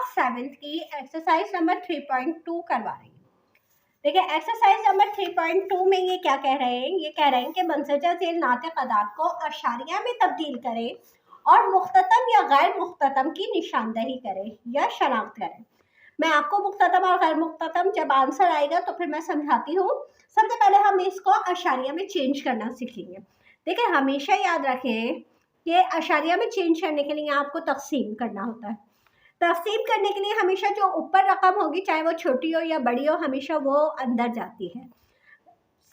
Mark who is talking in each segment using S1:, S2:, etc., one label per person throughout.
S1: Class 7th की exercise number 3.2 करवा रही हूँ। देखिए एक्सरसाइज नंबर 3.2 में ये क्या कह रहे हैं, ये कह रहे हैं कि मनसजा झेल नातिक अदाद को अशारिया में तब्दील करें और मुख्ततम या गैर मुख्ततम की निशानदही करें या शनाख्त करें। मैं आपको मुख्ततम और गैर मुख्ततम जब आंसर आएगा तो फिर मैं समझाती हूँ। सबसे पहले हम इसको अशारिया में चेंज करना सीखेंगे। देखिए हमेशा याद रखें कि अशारिया में चेंज करने के लिए आपको तकसीम करना होता है। तकसीम करने के लिए हमेशा जो ऊपर रकम होगी, चाहे वो छोटी हो या बड़ी हो, हमेशा वो अंदर जाती है।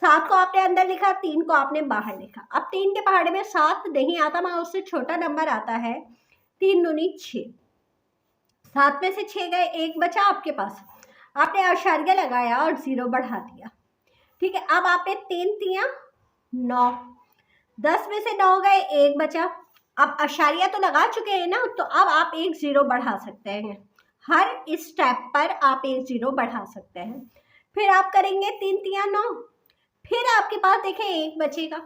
S1: 7 को आपने अंदर लिखा, 3 को आपने बाहर लिखा। अब 3 के पहाड़े में 7 नहीं आता, मगर उससे छोटा नंबर आता है 3 दूनी 6। 7 में से 6 गए, 1 बचा आपके पास। आपने अशारिया लगाया और 0 बढ़ा दिया। ठीक है, अब आपने 3 दिया 9। 10 में से 9 गए, 1 बचा। अब अशारिया तो लगा चुके हैं ना, तो अब आप 1 0 बढ़ा सकते हैं। हर स्टेप पर आप 1 0 बढ़ा सकते हैं। फिर आप करेंगे 3 3 9। फिर आपके पास देखें 1 बचेगा,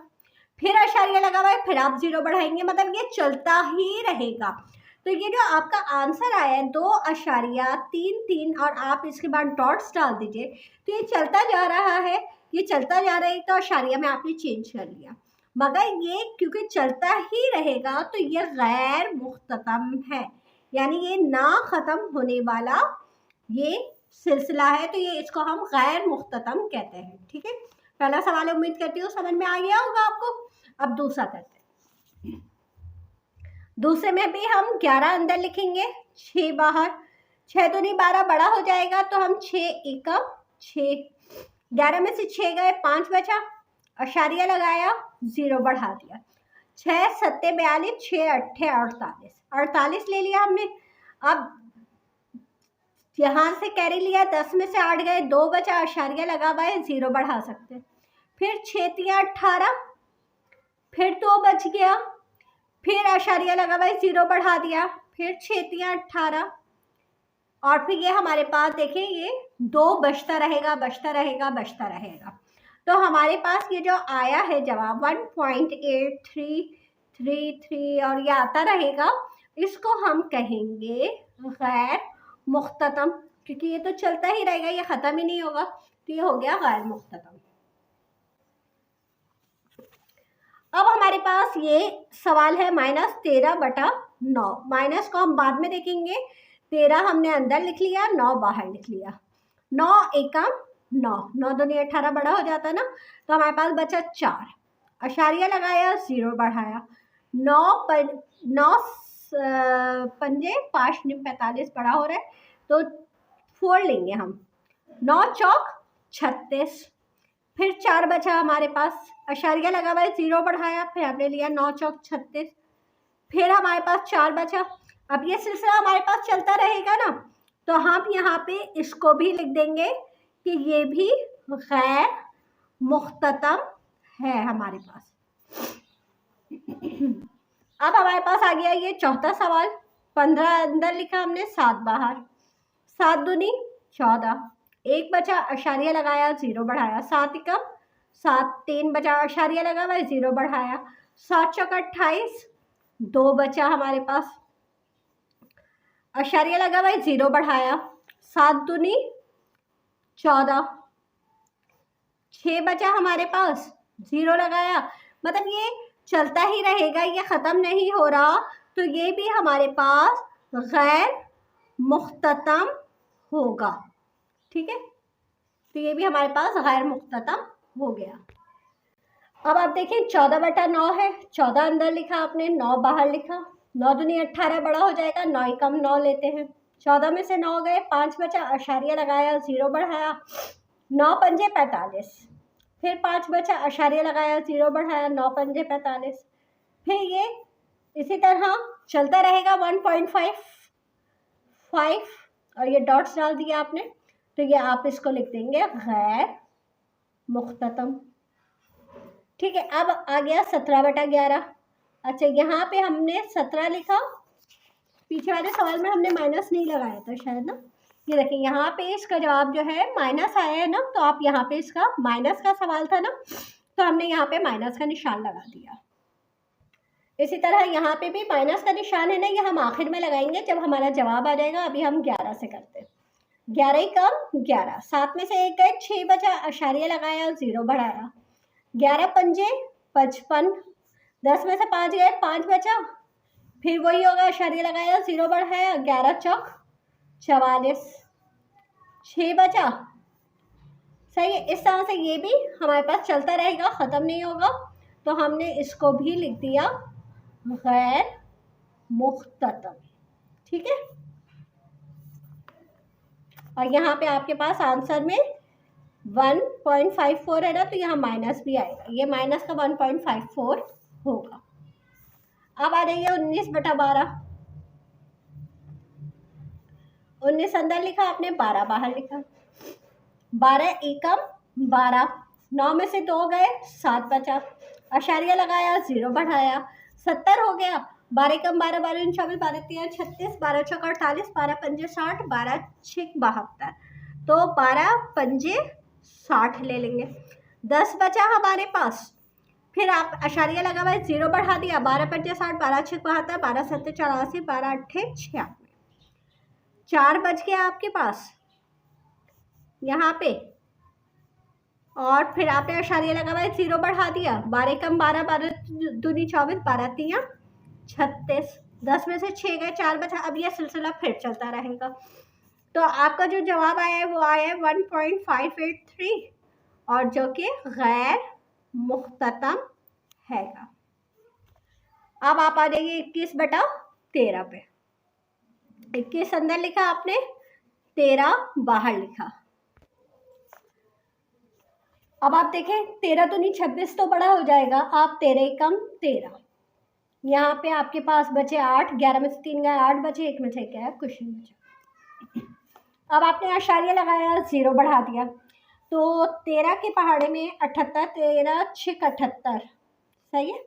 S1: फिर अशारिया लगा हुआ है, फिर आप 0 बढ़ाएंगे, मतलब ये चलता ही रहेगा। तो ये जो आपका आंसर आया है 2.33 और आप इसके बाद डॉट्स डाल दीजिए, तो ये चलता जा रहा है, ये चलता जा रहा है। तो अशारिया में आपने चेंज कर लिया, मगर ये क्योंकि चलता ही रहेगा तो ये गैर मुख्ततम है, यानी ये ना ख़त्म होने वाला ये सिलसिला है, तो ये इसको हम गैर मुख्ततम कहते हैं। ठीक है, पहला सवाल उम्मीद करती हूँ समझ में आ गया होगा आपको। अब दूसरा करते हैं। दूसरे में भी हम 11 अंदर लिखेंगे, 6 बाहर। 6 दूनी 12 बड़ा हो जाएगा, तो हम 6 एकम 6। 11 में से 6 गए, 5 बचा। अशारिया लगाया, 0 बढ़ा दिया। 6 7 42, 6 8 48। 48 ले लिया हमने। अब यहाँ से कैरी लिया, 10 में से 8 गए, 2 बचा। अशारिया लगा हुआ है, 0 बढ़ा सकते। फिर 6 3 18, फिर 2 बच गया, फिर अशारिया लगा हुआ है, 0 बढ़ा दिया, फिर 6 3 18 और फिर ये हमारे पास देखिए ये 2 बचता रहेगा, बचता रहेगा, बचता रहेगा। तो हमारे पास ये जो आया है जवाब 1.8333 और ये आता रहेगा, इसको हम कहेंगे गैर मुख्ततम, क्योंकि ये तो चलता ही रहेगा, ये ख़त्म ही नहीं होगा, तो ये हो गया गैर मुख्ततम। अब हमारे पास ये सवाल है -13/9। माइनस को हम बाद में देखेंगे। 13 हमने अंदर लिख लिया, 9 बाहर लिख लिया। 9 एकम 9, 9 दूनी 18 बड़ा हो जाता है ना, तो हमारे पास बचा 4। अशारिया लगाया, 0 बढ़ाया। 9 पंजे 5 9 45 बड़ा हो रहा है, तो 4 लेंगे हम। 9 चौक 36, फिर 4 बचा हमारे पास। अशारिया लगा हुआ है, 0 बढ़ाया, फिर हमने लिया 9 चौक 36, फिर हमारे पास 4 बचा। अब ये सिलसिला हमारे पास चलता रहेगा ना, तो हम यहाँ पे इसको भी लिख देंगे कि ये भी गैर मुख्ततम है हमारे पास। अब हमारे पास आ गया ये चौथा सवाल। 15 अंदर लिखा हमने, 7 बाहर। 7 दूनी 14, 1 बचा। अशारिया लगाया, 0 बढ़ाया। 7 एकम 7, 3 बचा। अशारिया लगा हुआ है, 0 बढ़ाया। 7 चौक 28, 2 बचा हमारे पास। अशारिया लगा हुआ है, 0 बढ़ाया। 7 दूनी 14, 6 बचा हमारे पास, 0 लगाया। मतलब ये चलता ही रहेगा, ये ख़त्म नहीं हो रहा, तो ये भी हमारे पास गैर मुख्ततम होगा। ठीक है, तो ये भी हमारे पास गैर मुख्ततम हो गया। अब आप देखें 14/9 है, 14 अंदर लिखा आपने, 9 बाहर लिखा। 9 दूनी 18 बड़ा हो जाएगा, 9 एकम 9 लेते हैं। 14 में से 9 गए, 5 बचा। अशारिया लगाया, 0 बढ़ाया। 9 पंजे 45, फिर 5 बचा। अशारिया लगाया, 0 बढ़ाया। 9 पंजे 45, फिर ये इसी तरह चलता रहेगा। 1.55 और ये डॉट्स डाल दिया आपने, तो ये आप इसको लिख देंगे गैर मुख्ततम। ठीक है, अब आ गया 17/11। अच्छा, यहाँ पे हमने 17 लिखा, पीछे वाले सवाल में हमने माइनस नहीं लगाया था शायद ना। ये देखिए यहाँ पे इसका जवाब जो है माइनस आया है ना, तो आप यहाँ पे इसका माइनस का सवाल था ना, तो हमने यहाँ पे माइनस का निशान लगा दिया। इसी तरह यहाँ पे भी माइनस का निशान है ना, ये हम आखिर में लगाएंगे जब हमारा जवाब आ जाएगा। अभी हम 11 से करते हैं। 11 ही कम 11, 7 में से 1 गए, 6 बचा, आशार्य लगाया, 0 बढ़ाया, 11 पंजे 55, 10 में से 5 गए, 5 बचा, फिर वही होगा, आशार्य लगाया, 0 बढ़ाया, 11 चौक 44, 6 बचा। सही है। इस तरह से ये भी हमारे पास चलता रहेगा, ख़त्म नहीं होगा। तो हमने इसको भी लिख दिया गैर मुख्ततम। ठीक है। और यहाँ पे आपके पास आंसर में 1.54 है ना, तो यहाँ माइनस भी आएगा, ये माइनस का 1.54 होगा। अब आ जाइए 19/12। 19 अंदर लिखा आपने, 12 बाहर लिखा। 12 एकम 12, 9 में से 2 गए, 7 बचा, आशार्य लगाया, 0 बढ़ाया, 70 हो गया। 12 कम 12, 12 24, 12 3 36, 12 चौक 48, 12 पंजे 60, 12 6 72, तो 12 पंजे 60 ले लेंगे। 10 बचा हमारे पास, फिर आप आशार्य लगा हुआ है, 0 बढ़ा दिया, 12 पंजे 60, 12 6 72, 12 7 84, 12 8 96, 4 बच गया आपके पास यहाँ पे। और फिर आपने आशार्य लगा हुआ है, 0 बढ़ा दिया, 12 कम 12, 12 दूनी 24, 12 3 36, 10 में से 6 गए, 4 बचा। अब यह सिलसिला फिर चलता रहेगा। तो आपका जो जवाब आया है वो आया है 1.583, और जो कि गैर मुख्ततम हैगा। अब आप आ जाइए 21/13 पे। 21 अंदर लिखा आपने, 13 बाहर लिखा। अब आप देखें, 13 दूनी 26 तो बड़ा हो जाएगा, आप 13 कम 13, यहाँ पे आपके पास बचे 8, 11 में से 3 गए, 8 बचे, 1 में से क्या है, कुछ नहीं बचा। अब आपने आशार्य लगाया, 0 बढ़ा दिया, तो 13 के पहाड़े में 78, 13 6 78, सही है।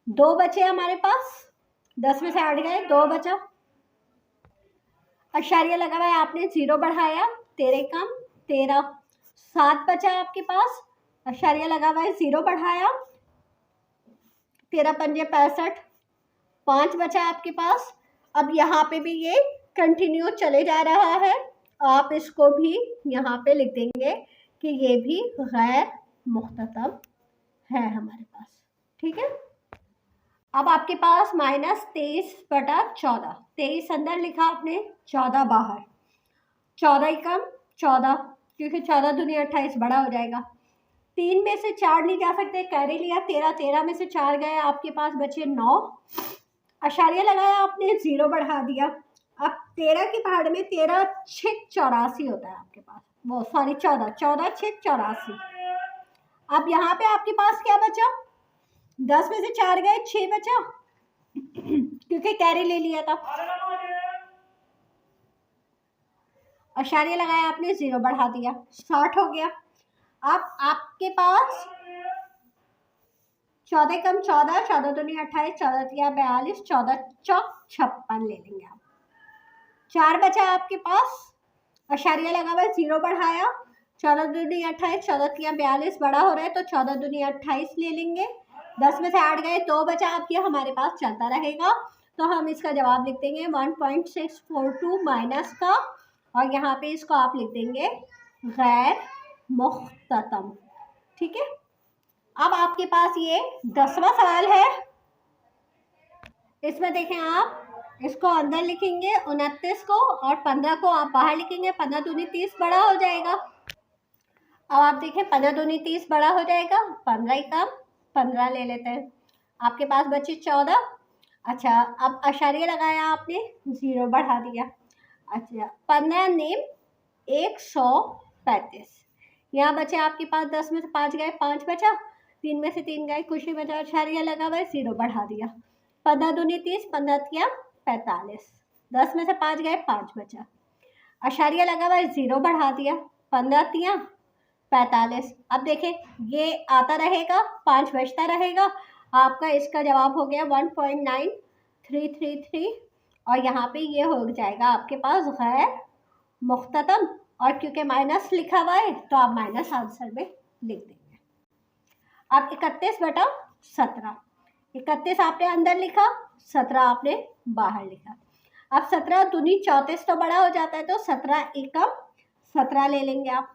S1: 2 बचे हमारे पास, 10 में से 8 गए, 2 बचा, आशार्य लगा हुआ है आपने, 0 बढ़ाया, 13 कम 13, 7 बचा आपके पास, आशार्य लगा हुआ है, 0 बढ़ाया, 13 पंजे 65, 5 बचा आपके पास। अब यहाँ पे भी ये कंटिन्यू चले जा रहा है, आप इसको भी यहाँ पे लिख देंगे कि ये भी गैर मुख्ततम है हमारे पास। ठीक है। अब आपके पास -23/14, 23 अंदर लिखा आपने, 14 बाहर, 14 कम 14, क्योंकि 14 दूनी 28 बड़ा हो जाएगा। 3 में से 4 नहीं जा सकते, कैरी लिया, 13, 13 में से 4 गए, आपके पास बचे 9, आशार्य लगाया आपने, 0 बढ़ा दिया। अब 13 के पहाड़ में 13 6 84 होता है आपके पास, वो सॉरी 14 14 6 84। अब यहाँ पे आपके पास क्या बचा, 10 में से 4 गए, 6 बचा, क्योंकि कैरी ले लिया था, आशार्य लगाया आपने, 0 बढ़ा दिया, 60 हो गया। अब आपके पास 14 कम 14, 14 दूनी 28, 14 3 42, 14 चौक 56 ले लेंगे आप। 4 बचा आपके पास, आशार्य लगा हुआ है, 0 बढ़ाया, 14 दूनी 28, 14 3 42 बड़ा हो रहा है, तो 14 दूनी 28 ले लेंगे। 10 में से 8 गए, 2 बचा, अब ये हमारे पास चलता रहेगा, तो हम इसका जवाब लिख देंगे 1.642 माइनस का, और यहाँ पे इसको आप लिख देंगे गैर मुख्ततम। ठीक है। अब आपके पास ये 10वां सवाल है, इसमें देखें आप, इसको अंदर लिखेंगे 29 को, और 15 को आप बाहर लिखेंगे, 15 दूनी 30 बड़ा हो जाएगा। अब आप देखें, 15 दूनी 30 बड़ा हो जाएगा, 15 कम 15 ले लेते हैं, आपके पास बचे 14। अच्छा, अब आशार्य लगाया आपने, 0 बढ़ा दिया। अच्छा, 15 नेम 135, यहाँ बचे आपके पास, 10 में से 5 गए, 5 बचा, 3 में से 3 गए, कुछ नहीं बचा, आशार्य लगा हुआ है, 0 बढ़ा दिया। 15 दूनी 30, 15 3 45, 10 में से 5 गए, 5 बचा, आशार्य लगा हुआ है, 0 बढ़ा दिया, 15 3 45। अब देखें, ये आता रहेगा, 5 बचता रहेगा, आपका इसका जवाब हो गया 1.9333, और यहाँ पे ये हो जाएगा आपके पास गैर मुख्ततम, और क्योंकि माइनस लिखा हुआ है तो आप माइनस आंसर में लिख देंगे। अब 31/17, 31 आपने अंदर लिखा, 17 आपने बाहर लिखा। अब 17 दूनी 34 तो बड़ा हो जाता है, तो 17 एकम 17 ले लेंगे आप।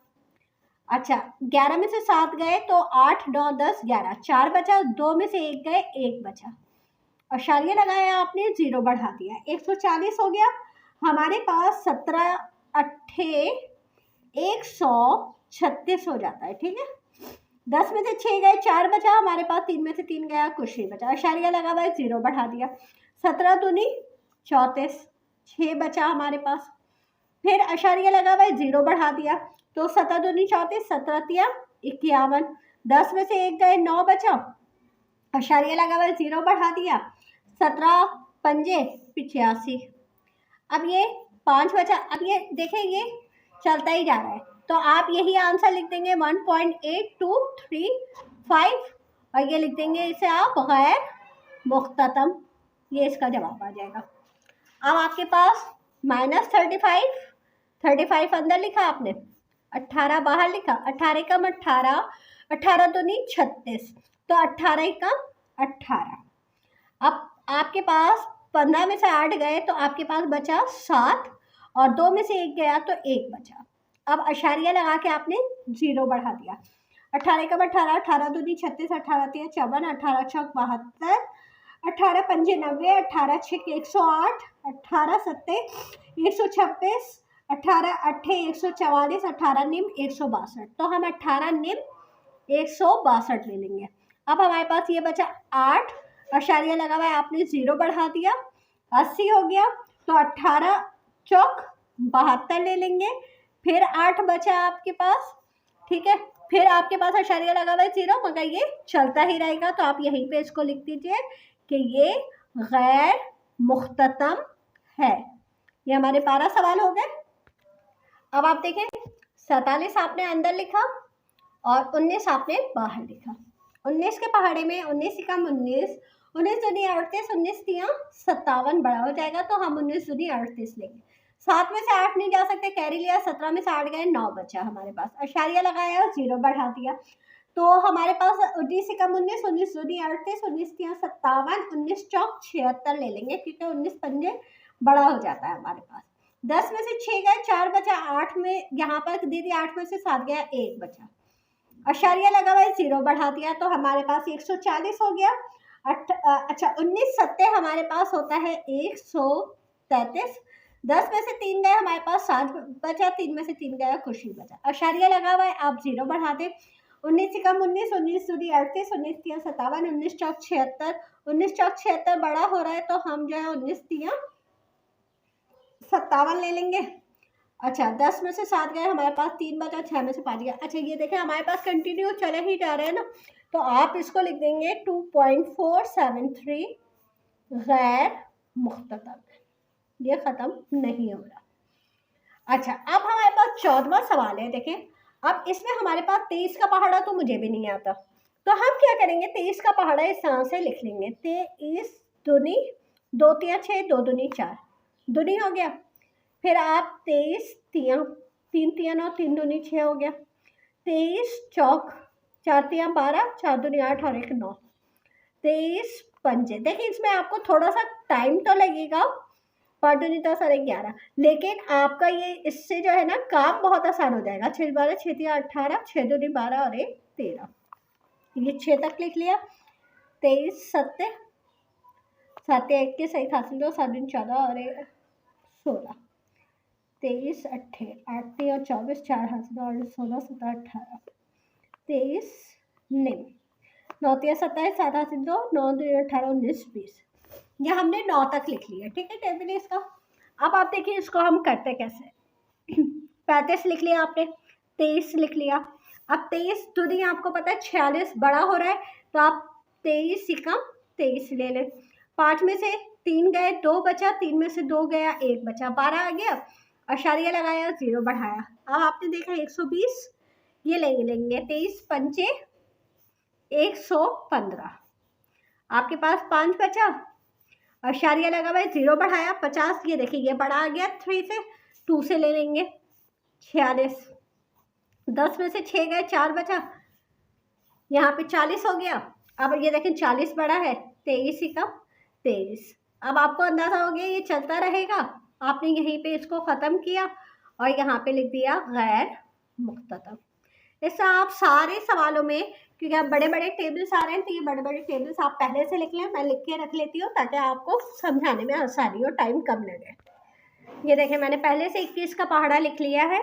S1: अच्छा 11 में से 7 गए तो 8 9 10 11, 4 बचा, 2 में से 1 गए, 1 बचा। अशारिया लगाया आपने, 0 बढ़ा दिया, 140 हो गया हमारे पास। 17 अट्ठे 136 हो जाता है, ठीक है। 10 में से 6 गए, 4 बचा हमारे पास, 3 में से 3 गया, कुछ नहीं बचा। अशारिया लगा हुआ है, 0 बढ़ा दिया। 17 दूनी 34, 6 बचा हमारे पास। फिर अशारिया लगा हुआ है, 0 बढ़ा दिया, तो 17 दूनी 34, 17 तिया 51। 10 में से 1 गए, 9 बचा। अशारिया लगा हुआ है, 0 बढ़ा दिया, 17 पंजे 85। अब ये 5 बचा। अब ये देखें ये चलता ही जा रहा है, तो आप यही आंसर लिख देंगे 1.8235 और ये लिख देंगे इसे आप गैर मुख्ततम, ये इसका जवाब आ जाएगा। अब आपके पास -35 अंदर लिखा आपने, 18 बाहर लिखा, 18 कम 18, 18 दूनी 36, तो 18 कम 18। अब आपके पास 15 में से 8 गए तो आपके पास बचा 7 और 2 में से 1 गया तो 1 बचा। अब अशारिया लगा के आपने 0 बढ़ा दिया। 18 कम 18, 18 दूनी 36, 18 तिया 54, 18 चौक 72, 18 पंजे 90, 18 छक 108, 18 सत्ते 126, 18 अट्ठे 144, 18 निम 162, तो हम 18 निम 162 ले लेंगे। अब हमारे पास ये बचा 8, अशारिया लगा हुआ है, आपने 0 बढ़ा दिया, 80 हो गया, तो 18 चौक 72 ले लेंगे। फिर 8 बचा आपके पास, ठीक है। फिर आपके पास अशारिया लगा हुआ है 0, मगर ये चलता ही रहेगा, तो आप यहीं पे इसको लिख दीजिए कि ये गैर मुख्ततम है। ये हमारे 12 सवाल हो गए। अब आप देखें 47 आपने अंदर लिखा और 19 आपने बाहर लिखा। 19 के पहाड़े में 19 कम 19, 19 दूनी 38, 19 तिया 57 बड़ा हो जाएगा, तो हम 19 दूनी 38 लेंगे। 7 में से 8 नहीं जा सकते, कैरी लिया, 17 में से 8 गए, 9 बचा हमारे पास। अशारिया लगाया और 0 बढ़ा दिया, तो हमारे पास 19 कम 19, 19 दूनी 38, 19 तिया 57, 19 चौक 76 ले लेंगे, क्योंकि 19 पंजे बड़ा हो जाता है हमारे पास। 10 में से 6 गए, 4 बचा, 8 में यहाँ पर दीदी 8 में से 7 गया, 1 बचा। अशारिया लगा हुआ है, 0 बढ़ा दिया, तो हमारे पास 140 हो गया। अच्छा 19 सत्ते हमारे पास होता है 133। 10 में से 3 गए, हमारे पास 7 बचा, 3 में से 3 गया, कुछ नहीं बचा। अशारिया लगा हुआ है, आप 0 बढ़ा दें। 19 कम 19, 19 दूनी 38, 19 तिया 57, 19 चौक 76, 19 चौक 76 बड़ा हो रहा है, तो हम जो है 19 तिया 57 ले लेंगे। अच्छा 10 में से 7 गए, हमारे पास 3 बचा, 6 में से 5 गया। अच्छा ये देखें हमारे पास कंटिन्यू चले ही जा रहे हैं ना, तो आप इसको लिख देंगे 2.473 गैर मुख्ततम, ये ख़त्म नहीं हो रहा। अच्छा अब हमारे पास 14वां सवाल है। देखें अब इसमें हमारे पास 23 का पहाड़ा तो मुझे भी नहीं आता, तो हम क्या करेंगे, 23 का पहाड़ा इस तरह से लिख लेंगे, 23 दूनी 2 तिया 6, 2 दूनी 4, दूनी हो गया। फिर आप 23 तिया 3 तिया 9, 3 दूनी 6 हो गया। 23 चौक 4 तिया 12, 4 दूनी 8 और 1 9, 23 पंजे। देखिए इसमें आपको थोड़ा सा टाइम तो लगेगा, 5 दूनी 10 और 1 11, लेकिन आपका ये इससे जो है ना काम बहुत आसान हो जाएगा। 6 12 6 तिया 18, 6 दूनी 12 और 1 13, ये 6 तक लिख लिया। 23 सत्ते 7 21, 1 हासिल 2, 7 दूनी 14 और 1 16, 23 अट्ठे 8 तिया 24, 4 हासिल और 16 17 18, 23 निम 9 तिया 27, 7 हासिल 2, 9 दूनी 18 19 20, ये हमने 9 तक लिख लिया, ठीक है टेबल इसका। अब आप देखिए इसको हम करते कैसे। 35 लिख लिया आपने, 23 लिख लिया। अब 23 दूनी आपको पता है 46 बड़ा हो रहा है, तो आप 23 से कम 23 ले लें। 5 में से 3 गए, 2 बचा, 3 में से 2 गया, 1 बचा, 12 आ गया। अशारिया लगाया, 0 बढ़ाया। अब आपने देखा 120, ये लेंगे 23 पंचे 115, आपके पास 5 बचा। अशारिया लगा हुआ है, 0 बढ़ाया, 50, ये देखिए ये बड़ा आ गया, 3 से 2 से ले लेंगे 46। 10 में से 6 गए, 4 बचा, यहाँ पे 40 हो गया। अब ये देखें 40 बड़ा है, 23 एकम 23। अब आपको अंदाज़ा हो गया ये चलता रहेगा। आपने यहीं पे इसको ख़त्म किया और यहाँ पे लिख दिया गैर मुख्ततम। ऐसा आप सारे सवालों में, क्योंकि आप बड़े बड़े टेबल्स आ रहे हैं तो ये बड़े बड़े टेबल्स आप पहले से लिख लें, मैं लिख के रख लेती हूँ ताकि आपको समझाने में आसानी हो, टाइम कम लगे। ये देखें मैंने पहले से 21 का पहाड़ा लिख लिया है।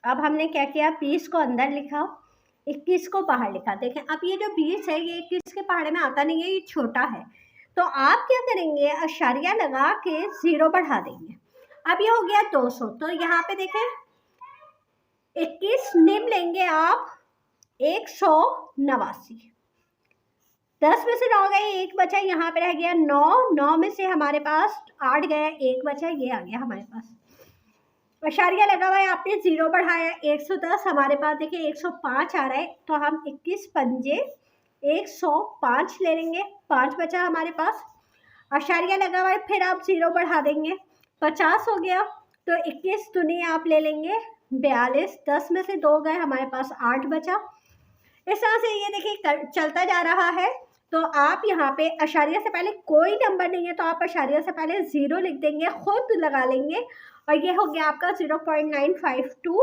S1: अब हमने क्या किया, 20 को अंदर लिखा, 21 को बाहर लिखा। देखें अब ये जो 20 है ये 21 के पहाड़े में आता नहीं है, ये छोटा है, तो आप क्या करेंगे, अशारिया लगा के 0 बढ़ा देंगे। अब ये हो गया 200, तो यहाँ पे देखें 21 निम लेंगे आप 189, 10 में से 9 गए, 1 बचा, यहाँ पे रह गया 9, 9 में से हमारे पास 8 गया, 1 बचा, ये आ गया हमारे पास। अशारिया लगा हुआ है, आपने 0 बढ़ाया, 110 हमारे पास देखिए 105 आ रहा है, तो हम 21 पंजे 105 ले लेंगे, 5 बचा हमारे पास। अशारिया लगा हुआ है, फिर आप 0 बढ़ा देंगे, 50 हो गया, तो 21 दूनी आप ले लेंगे 42, 10 में से 2 गए, हमारे पास 8 बचा। इस तरह से ये देखिए चलता जा रहा है। तो आप यहाँ पे अशारिया से पहले कोई नंबर नहीं है तो आप अशारिया से पहले 0 लिख देंगे, खुद लगा लेंगे, और ये हो गया आपका 0.952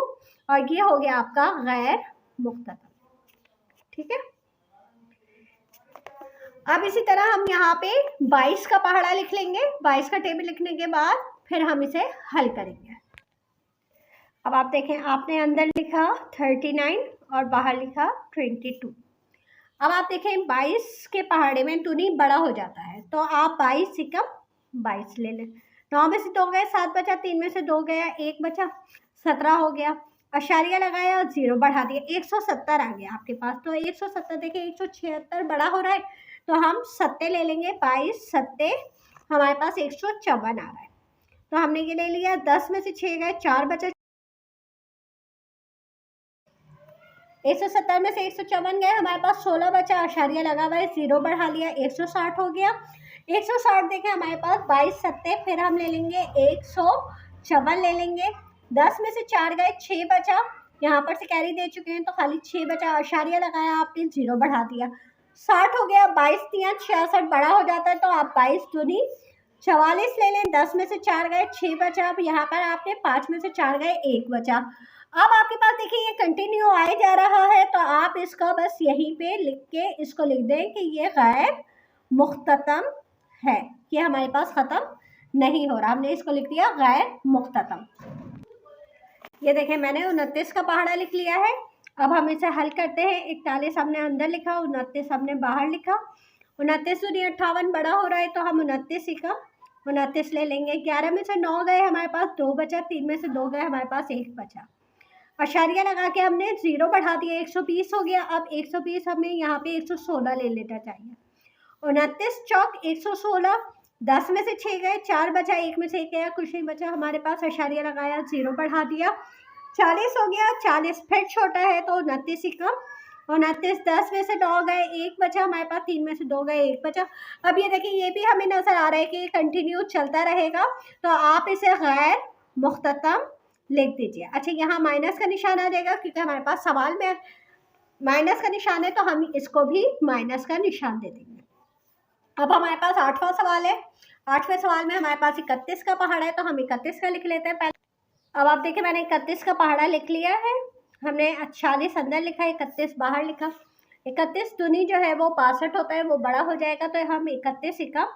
S1: और ये हो गया आपका गैर मुख्ततम। ठीक है, अब इसी तरह हम यहाँ पे 22 का पहाड़ा लिख लेंगे। 22 का टेबल लिखने के बाद फिर हम इसे हल करेंगे। अब आप देखें आपने अंदर लिखा 39 और बाहर लिखा 22। अब आप देखें 22 के पहाड़े में दूनी बड़ा हो जाता है, तो आप 22 से कम 22 ले लें। 9 में से 2 गए, 7 बचा, 3 में से 2 गया, 1 बचा, 17 हो गया। अशारिया लगाया, 0 बढ़ा दिया, 170 आ गया आपके पास। तो 170 देखिए 176 बड़ा हो रहा है, तो हम 7 ले लेंगे, 22 7 हमारे पास 154 आ रहा है, तो हमने ये ले लिया। 10 में से 6 गए, 4 बचा, 170 में से 154 गए, हमारे पास 16 बचा, अशारिया लगा हुआ है, 0 बढ़ा लिया, 160 हो गया। 160 देखें हमारे पास 22 7, फिर हम ले लेंगे 154 ले लेंगे। 10 में से 4 गए, 6 बचा, यहाँ पर से कैरी दे चुके हैं तो खाली 6 बचा, अशारिया लगाया आपने, 0 बढ़ा दिया, 60 हो गया। 22 3 66 बड़ा हो जाता है, तो आप 22 दूनी 44 ले लें। 10 में से 4 गए, 6 बचा, अब यहाँ पर आपने 5 में से 4 गए, 1 बचा। अब आपके पास देखिए ये कंटिन्यू आए जा रहा है, तो आप इसका बस यहीं पे लिख के इसको लिख दें कि ये गैर मुख्ततम है, कि हमारे पास ख़त्म नहीं हो रहा, हमने इसको लिख दिया गैर मुख्ततम। ये देखें मैंने 29 का पहाड़ा लिख लिया है। अब हम इसे हल करते हैं। 41 हमने अंदर लिखा, 29 हमने बाहर लिखा। 29 दूनी 58 बड़ा हो रहा है, तो हम 29 का 29 ले लेंगे। 11 में से 9 गए, हमारे पास 2 बचा, 3 में से 2 गए, हमारे पास 1 बचा। अशारिया लगा के हमने 0 बढ़ा दिया, 120 हो गया। अब 120 हमें यहाँ पे 116 ले लेना चाहिए। 29 चौक 116, 10 में से 6 गए, 4 बचा, 1 में से 1 गया, कुछ नहीं बचा हमारे पास। अशारिया लगाया, 0 बढ़ा दिया, 40 हो गया। 40 फिर छोटा है तो 29 ही कम, 29 10 में से 9 गए, 1 बचा हमारे पास, 3 में से 2 गए, 1 बचा। अब ये देखिए ये भी हमें नज़र आ रहा है कि कंटिन्यू चलता रहेगा, तो आप इसे गैर मुख्ततम लिख दीजिए। अच्छा यहाँ माइनस का निशान आ जाएगा, क्योंकि हमारे पास सवाल में माइनस का निशान है, तो हम इसको भी माइनस का निशान दे देंगे। अब हमारे पास 8वां सवाल है। 8वें सवाल में हमारे पास 31 का पहाड़ा है, तो हम 31 का लिख लेते हैं पहले। अब आप देखिए मैंने 31 का पहाड़ा लिख लिया है। हमने 40 अंदर लिखा, 31 बाहर लिखा। 31 दूनी जो है वो 62 होता है, वो बड़ा हो जाएगा, तो हम 31 का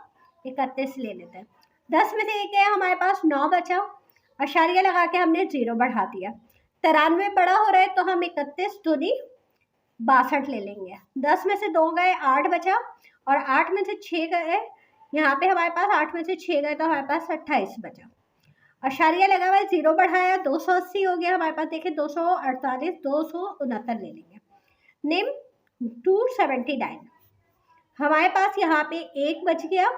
S1: 31 ले लेते हैं। 10 में से 1 गया, हमारे पास 9 बचा, अशारिया लगा के हमने 0 बढ़ा दिया। 93 बड़ा हो रहा है, तो हम 31 दूनी 62 ले लेंगे। 10 में से 2 गए, 8 बचा, और 8 में से 6 गए, यहाँ पे हमारे पास 8 में से 6 गए, तो हमारे पास 28 बचा। अशारिया लगा हुआ है, 0 बढ़ाया, 280 हो गया हमारे पास। देखिए 248 269 ले लेंगे। निम 279 हमारे पास यहाँ पे 1 बच गया।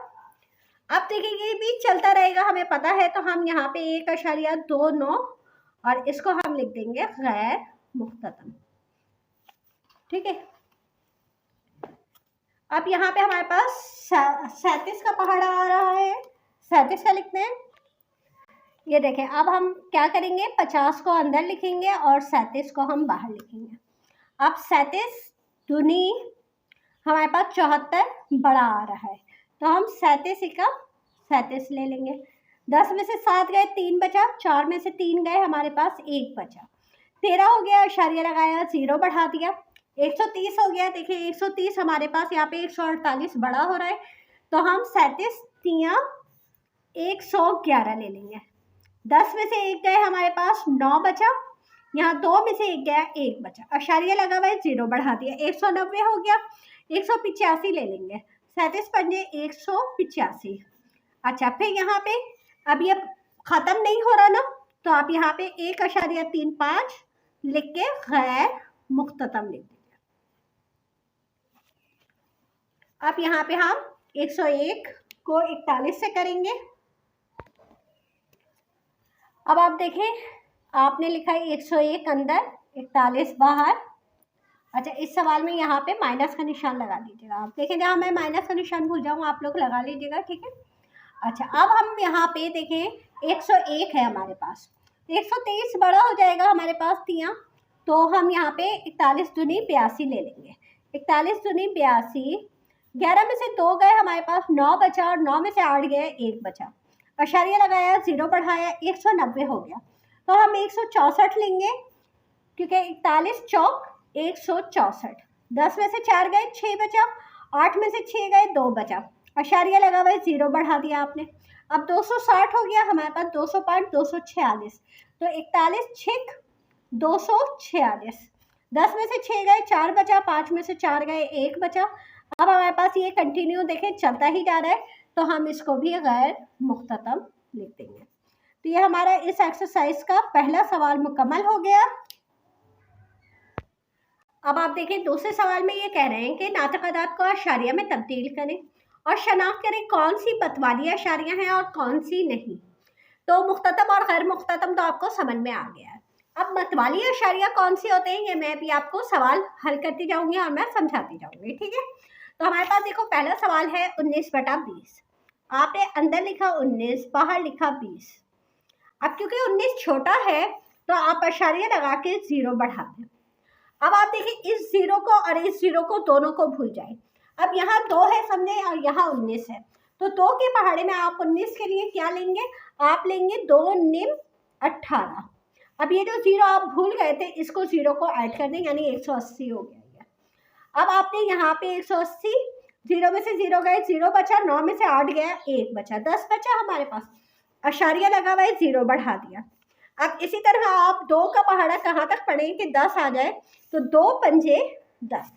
S1: अब देखिए ये भी चलता रहेगा, हमें पता है, तो हम यहाँ पे 1.29 और इसको हम लिख देंगे गैर मुख्ततम। ठीक है, अब यहाँ पे हमारे पास 37 का पहाड़ा आ रहा है, 37 का लिखते हैं। ये देखें अब हम क्या करेंगे, 50 को अंदर लिखेंगे और 37 को हम बाहर लिखेंगे। अब 37 दूनी हमारे पास 74 बड़ा आ रहा है, तो हम 37 ले लेंगे। 10 में से 7 गए, 3 बचा, 4 में से 3 गए, हमारे पास 1 बचा। 13 हो गया, इशारिया लगाया, 0 बढ़ा दिया। 130 हो गया, देखिए 130 हमारे पास यहाँ पे 148 बड़ा हो रहा है, तो हम 37 तियाँ 111 ले लेंगे। 10 में से 1 गए, हमारे पास 9 बचा, यहाँ 2 में से 1 गया, 1 बचा, अशारिया लगा हुआ है, 0 बढ़ा दिया, 190 हो गया। 185 ले लेंगे, 37 पंजे 185। अच्छा, फिर यहाँ पे अब ये ख़त्म नहीं हो रहा ना, तो आप यहाँ पे 1.35 लिख के गैर मुख्ततम लिख दीजिए। अब यहाँ पे हम 101 को 41 से करेंगे। अब आप देखें, आपने लिखा है 101 अंदर, 41 बाहर। अच्छा, इस सवाल में यहाँ पे माइनस का निशान लगा दीजिएगा। आप देखें, जहाँ मैं माइनस का निशान भूल जाऊँ आप लोग लगा लीजिएगा, ठीक है। अच्छा, अब हम यहाँ पे देखें 101 है हमारे पास, 123 बड़ा हो जाएगा हमारे पास तियाँ, तो हम यहाँ पे 41 दूनी 82 ले लेंगे। 41 दूनी 82, 11 में से 2 गए, हमारे पास 9 बचा, और 9 में से 8 गए, 1 बचा, अशारिया लगाया, 0 बढ़ाया, 190 हो गया, तो हम 164 लेंगे, क्योंकि 41 चौक 164। 10 में से 4 गए, 6 बचा, 8 में से 6 गए, 2 बचा, अशारिया लगा हुआ है, 0 बढ़ा दिया आपने। अब 260 हो गया हमारे पास, 205 246, तो 41 छिक 246। 10 में से 6 गए, 4 बचा, 5 में से 4 गए, 1 बचा। अब हमारे पास ये कंटिन्यू देखें चलता ही जा रहा है, तो हम इसको भी गैर मुख्ततम लिख देंगे। तो ये हमारा इस एक्सरसाइज का पहला सवाल मुकम्मल हो गया। अब आप देखें, दूसरे सवाल में ये कह रहे हैं कि नातिक अदाद को अशारिया में तब्दील करें और शनाख्त करें कौन सी मतवाली अशारियाँ हैं और कौन सी नहीं। तो मुख्ततम और गैर मुख्ततम तो आपको समझ में आ गया है। अब मतवाली अशारिया कौन सी होते हैं, ये मैं भी आपको सवाल हल करती जाऊंगी और मैं समझाती जाऊंगी, ठीक है। तो हमारे पास देखो, पहला सवाल है 19/20। आपने अंदर लिखा 19, बाहर लिखा 20। अब क्योंकि 19 छोटा है, तो आप अशारिया लगा के 0 बढ़ा दें। अब आप देखिए, इस 0 को और इस 0 को दोनों को भूल जाए। अब यहाँ 2 है समझे, और यहाँ 19 है, तो 2 के पहाड़े में आप 19 के लिए क्या लेंगे, आप लेंगे 2 निम 18। अब ये जो 0 आप भूल गए थे, इसको 0 को ऐड कर दें, यानी 180 हो गया ये। अब आपने यहाँ पे 180, 0 में से 0 गए, 0 बचा, 9 में से 8 गया, 1 बचा, 10 बचा हमारे पास, अशारिया लगा हुआ है, 0 बढ़ा दिया। अब इसी तरह आप 2 का पहाड़ा कहाँ तक पढ़ें कि 10 आ जाए, तो 2 पंजे 10।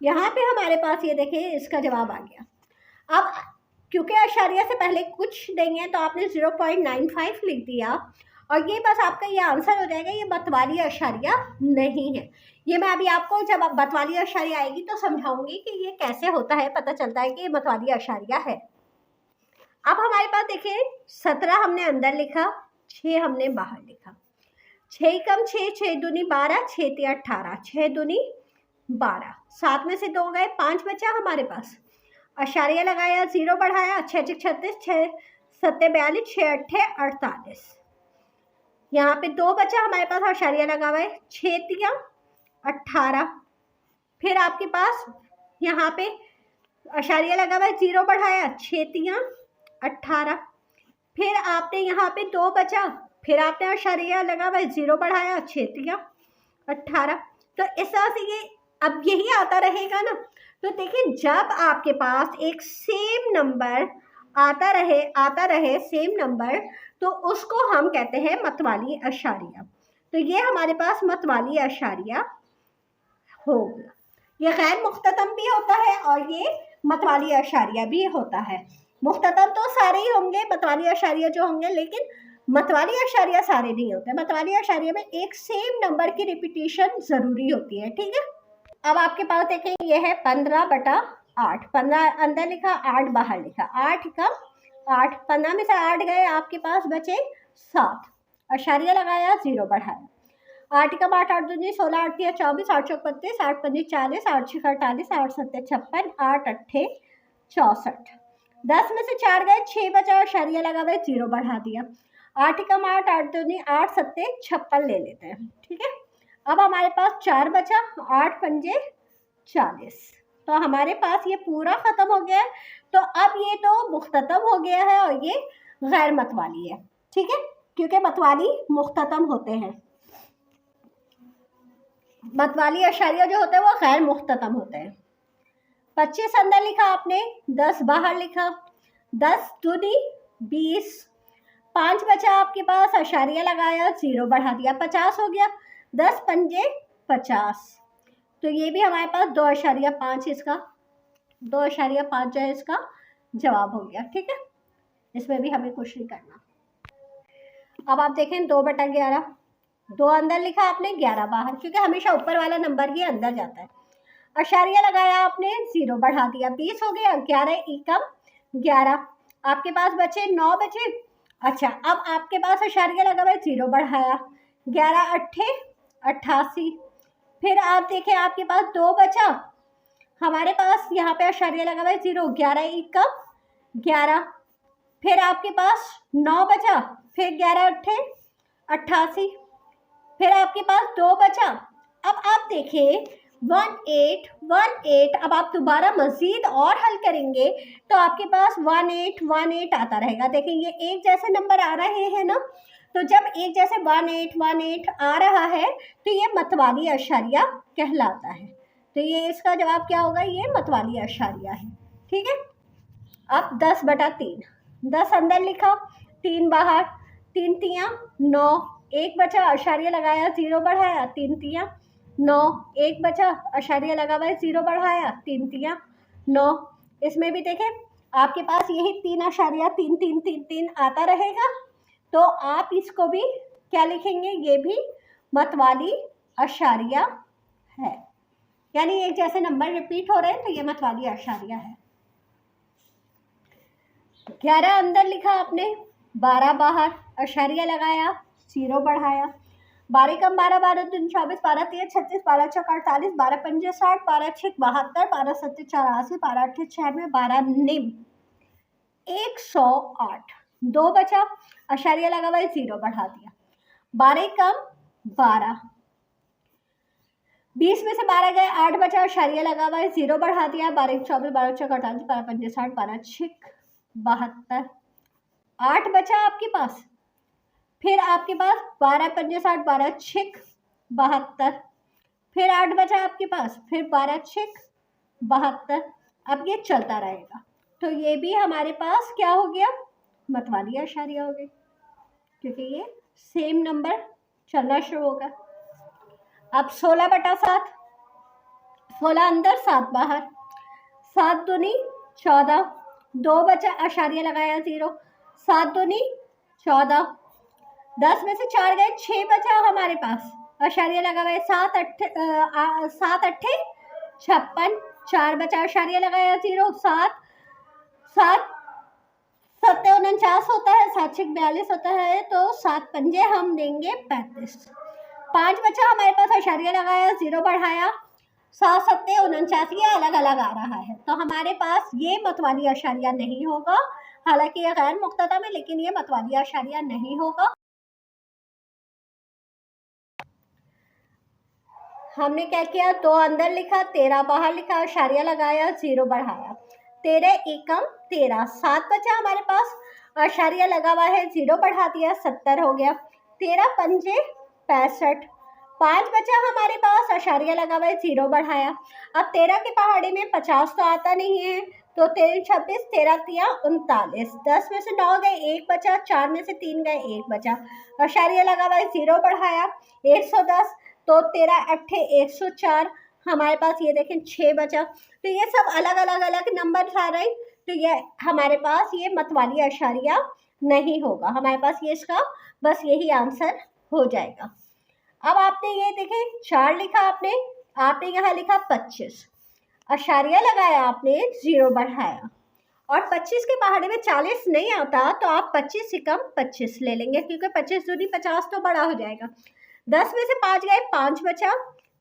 S1: यहाँ पे हमारे पास ये देखें, इसका जवाब आ गया। अब क्योंकि अशारिया से पहले कुछ देंगे, तो आपने 0.95 लिख दिया, और ये बस आपका ये आंसर हो जाएगा। ये मतवाली अशारिया नहीं है। ये मैं अभी आपको जब मतवाली अशारिया आएगी तो समझाऊंगी कि ये कैसे होता है, पता चलता है कि ये मतवाली अशारिया है। अब हमारे पास देखिए, 17 हमने अंदर लिखा, 6 हमने बाहर लिखा। 6 कम 6, 6 दूनी 12, 6 तिया 18, 6 दूनी 12। 7 में से 2 गए, 5 बचा हमारे पास, अशारिया लगाया, 0 बढ़ाया, 6 6 36, 6 7 42, 6 8 48। यहाँ पे 2 बचा हमारे पास, अशारिया लगा हुआ है, 6 तिया 18। फिर आपके पास यहाँ पे अशारिया लगा हुआ है, 0 बढ़ाया, 6 तिया 18। फिर आपने यहाँ पे 2 बचा, फिर आपने अशारिया लगा हुआ है, 0 बढ़ाया, 6 तिया 18। तो इस तरह से ये अब यही आता रहेगा ना। तो देखिए, जब आपके पास एक सेम नंबर आता रहे सेम नंबर, तो उसको हम कहते हैं मतवाली अशारिया। तो ये हमारे पास मतवाली अशारिया होगा। ये गैर मुख्ततम भी होता है और ये मतवाली अशारिया भी होता है। मुख्ततम तो सारे ही होंगे, मतवाली अशारिया जो होंगे, लेकिन मतवाली अशारिया सारे नहीं होते। मतवाली अशारिया में एक सेम नंबर की रिपीटिशन ज़रूरी होती है, ठीक है। अब आपके पास देखें, ये है 15/8। 15 अंदर लिखा, 8 बाहर लिखा, 8 कम 8, 15 में से 8 गए, आपके पास बचे 7, अशारिया लगाया, 0 बढ़ाया। 8 कम 8, 8 दूनी 16, 8 तिया 24, 8 चौक 32, 8 पंजी 40, 8 छः 48, 8 सत्ते 56, 8 अट्ठे 64। 10 में से 4 गए, 6 बचा, अशारिया लगा हुआ है, 0 बढ़ा दिया। 8 कम 8, 8 दूनी 8 सत्ते 56 ले लेते हैं, ठीक है। अब हमारे पास 4 बचा, 8 पंजे 40, तो हमारे पास ये पूरा ख़त्म हो गया है। तो अब ये तो मुख्ततम हो गया है और ये गैर मतवाली है, ठीक है, क्योंकि मतवाली मुख्ततम होते हैं, मतवाली अशारिया जो होते हैं वो गैर मुख्ततम होते हैं। 25 अंदर लिखा आपने, 10 बाहर लिखा, 10 दूनी 20, 5 बचा आपके पास, अशारिया लगाया, 0 बढ़ा दिया, 50 हो गया, 10 पंजे 50। तो ये भी हमारे पास 2.5 इसका 2.5 जो है इसका जवाब हो गया, ठीक है, इसमें भी हमें कुछ नहीं करना। अब आप देखें 2/11, 2 अंदर लिखा आपने, 11 बाहर, क्योंकि हमेशा ऊपर वाला नंबर ही अंदर जाता है। अशारिया लगाया आपने, 0 बढ़ा दिया, 20 हो गया, 11 एकम 11, आपके पास बचे 9 बचे। अच्छा, अब आपके पास अशारिया लगा हुआ है, 0 बढ़ाया, 11 अट्ठे 88, फिर आप देखें आपके पास 2 बचा, हमारे पास यहाँ पे अशारिया लगा हुआ है 0, 11 एकम 11, फिर आपके पास 9 बचा, फिर 11 अट्ठे 88, फिर आपके पास 2 बचा। अब आप देखें 18 अब आप दोबारा मज़ीद और हल करेंगे तो आपके पास 18 आता रहेगा। देखें ये एक जैसे नंबर आ रहे हैं ना, तो जब एक जैसे 18 आ रहा है तो ये मतवाली अशारिया कहलाता है। तो ये इसका जवाब क्या होगा, ये मतवाली अशारिया है, ठीक है। अब 10/3, 10 अंदर लिखा, 3 बाहर, 3 तियाँ 9, 1 बचा, अशारिया लगाया, 0 बढ़ाया, 3 तियाँ 9, 1 बचा, अशारिया लगा हुआ है, 0 बढ़ाया, 3 तियाँ 9। इसमें भी देखें आपके पास यही 3.3 आता रहेगा, तो आप इसको भी क्या लिखेंगे, ये भी मतवाली अशारिया है, यानी एक जैसे नंबर रिपीट हो रहे हैं तो ये मतवाली अशारिया है। 11 अंदर लिखा आपने, 12 बाहर, अशारिया लगाया, 0 बढ़ाया, 12 कम 12, 12 दूनी 24, 12 तिया 36, 12 चौक 48, 12 पंजे 60, 12 छिक 72, 12 सत्ते 84, 12 अट्ठे 96, 12 निम 108, 2 बचा, अशारिया लगा हुआ है, 0 बढ़ा दिया, 12 कम 12, 20 में से 12 गए, 8 बचा, अशारिया लगा हुआ है, 0 बढ़ा दिया, 12 24, 12 चौक 48, 12 पंजे 60, 12 छिक 72, 8 बचा आपके पास, फिर आपके पास 12 पंजे 60, 12 छिक 72, फिर 8 बचा आपके पास, फिर 12 छिक 72, अब ये चलता रहेगा। तो ये भी हमारे पास क्या हो गया, मतवाली अशारिया हो गई, क्योंकि ये सेम नंबर चलना शुरू होगा। अब 16/7, 16 अंदर 7 बाहर, 7 दूनी 14, 2 बचा, अशारिया लगाया 0, 7 दूनी 14, 10 में से 4 गए, 6 बचा हमारे पास, अशारिया लगा हुआ है, 7 अट्ठे 56, 4 बचा, अशारिया लगाया 0, 7 सत्ते 49 होता है, 7 छिक 42 होता है, तो 7 पंजे हम देंगे 35, 5 बचा हमारे पास, अशारिया लगाया, 0 बढ़ाया, 7 सत्ते 49, ये अलग अलग आ रहा है, तो हमारे पास ये मतवाली अशारिया नहीं होगा। हालांकि ये गैर मुख्ततम है, लेकिन ये मतवाली अशारिया नहीं होगा। हमने क्या किया, 2 अंदर लिखा, 13 बाहर लिखा, अशारिया लगाया, 0 बढ़ाया, 13 एकम 13, 7 बचा हमारे पास, अशारिया लगा हुआ है, 0 बढ़ा दिया, 70 हो गया, 13 पंजे 65, 5 बचा हमारे पास, अशारिया लगा हुआ है, 0 बढ़ाया। अब 13 के पहाड़े में 50 तो आता नहीं है, तो 13 26, 13 तिया 39, 10 में से 9 गए, 1 बचा, 4 में से 3 गए, 1 बचा, अशारिया लगा हुआ है, 0 बढ़ाया, 110, तो 13 अट्ठे 104, हमारे पास ये देखें 6 बचा। तो ये सब अलग अलग नंबर आ रहे हैं, तो ये हमारे पास ये मतवाली अशारिया नहीं होगा, हमारे पास ये इसका बस यही आंसर हो जाएगा। अब आपने ये देखें 4 लिखा आपने यहाँ लिखा 25, अशारिया लगाया आपने, 0 बढ़ाया, और 25 के पहाड़े में 40 नहीं आता, तो आप 25 से कम 25 ले लेंगे, क्योंकि 25 दूनी 50 तो बड़ा हो जाएगा। 10 में से 5 गए, 5 बचा,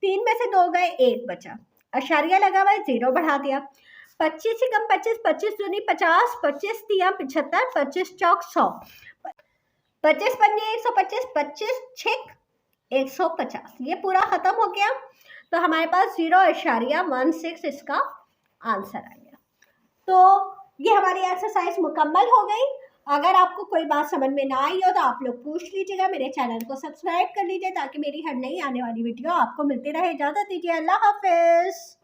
S1: 3 में से 2 गए, 1 बचा, अशारिया लगा हुआ है, 0 बढ़ा दिया, 25 से कम 25, 25 दूनी 50, 25 तिया 75, 25 चौक 100, 25 पंजे 125, 25 छिक 150, ये पूरा खत्म हो गया। तो हमारे पास 0.16 इसका आंसर आएगा। तो ये हमारी एक्सरसाइज मुकम्मल हो गई। अगर आपको कोई बात समझ में ना आई हो तो आप लोग पूछ लीजिएगा। मेरे चैनल को सब्सक्राइब कर लीजिए ताकि मेरी हर नई आने वाली वीडियो आपको मिलती रहे। इजाज़त दीजिए, अल्लाह हाफिज़।